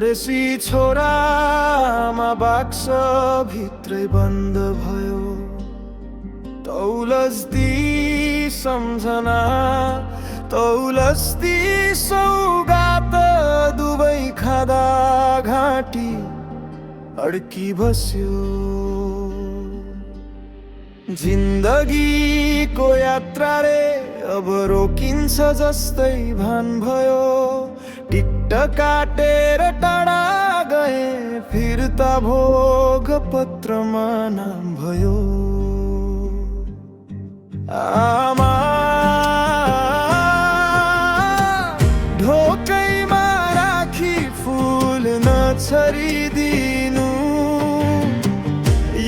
परदेशी छोरामा बाक्स भित्रै बन्द भयो। तौलस्दी सम्झना तौलस्दी सौगात दुवै खाँदा घाँटी अड्की बस्यो। जिन्दगीको यात्रा रे अब रोकिन्छ जस्तै भान भयो। टिकट काटेर टाढा गए फिर्ता भोग पत्रमा नाम भयो। आमा ढोकैमा राखी फुल नछरिदिनु।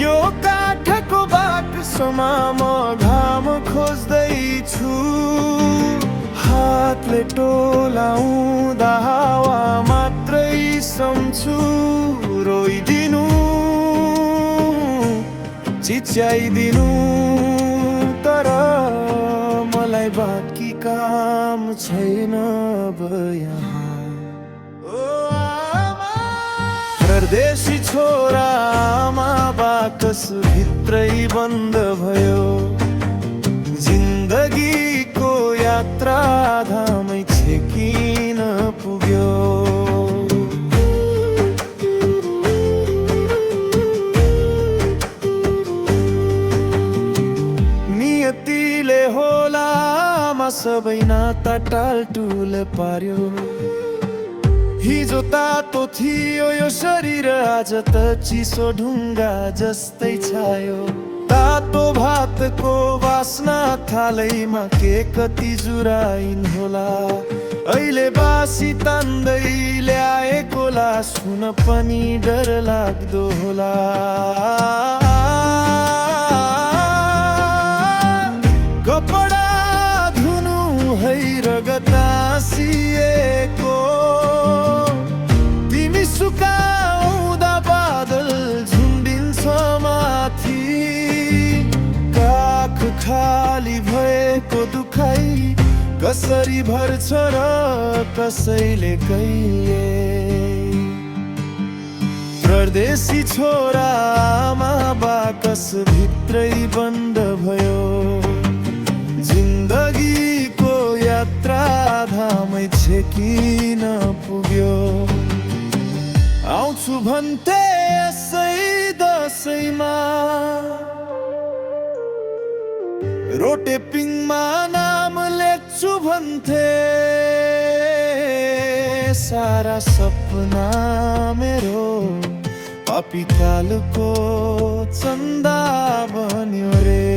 यो काठको बाक्समा म घाम खोज्दैछु। हातले टोलाउँदा हावा मात्रै सम्झु। रोइदिनु चिच्याइदिनु तर मलाई बाँकी काम छैन अब यहाँ। परदेशी छोरा आमा बाकस भित्रै बन्द भयो। जिन्दगीको यात्रा धामै छेकिन पुग्यो। नियतिले होला आमा सबै नाता टालटुल पार्यो। हिजो तातो थियो यो शरीर आज त चिसो ढुङ्गा जस्तै छायो। तातो भातको वासना थालैमा के कति जुराइन होला। अहिले बासी तान्दै ल्याएको लास हुन पनि डर लाग्दो होला। कपडा धुनु है रगत आसिएको। तिमी सुकाउँदा बादल झुन्डिन्छ माथि। काख खाली भएको दुखाइ कसरी भर्छ र कसैले कहिले। परदेशी छोरा आमा बाकस भित्रै बन्द भयो। जिन्दगीको यात्रा धामै छेकिन पुग्यो। आउँछु भन्थे यसै दसैँमा। रोटेपिङमा नाम लेख्छु भन्थे। सारा सपना मेरो पापीकालको चन्दा बन्यो रे।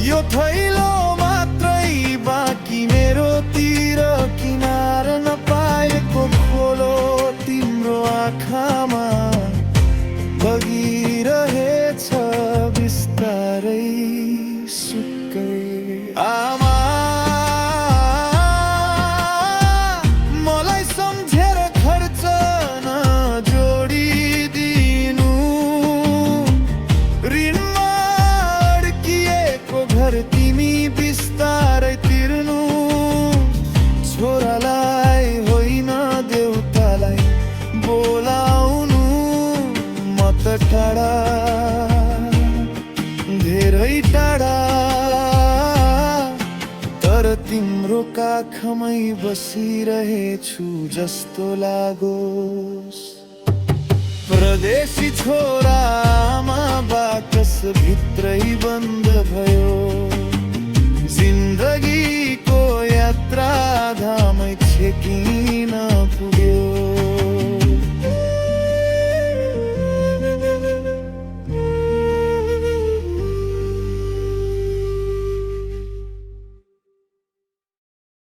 यो थैलो मात्रै बाँकी मेरोतिर किनार नपाएको खोलो तिम्रो आँखामा बगिरहेछ बिस्तारै सुक्कै। आमा मलाई सम्झेर खर्च नजोडिदिनु। ऋणमा घर तिमी बिस्तारै तिर्नु। छोरालाई होइन देउतालाई बोलाउनु। म त टाढा धेरै टाढा तर तिम्रो काखमै बसिरहेछु जस्तो लागोस्। परदेशी छोरा आमा बाकस भित्रै बन्द भयो। जिन्दगीको यात्रा धामै छेकिन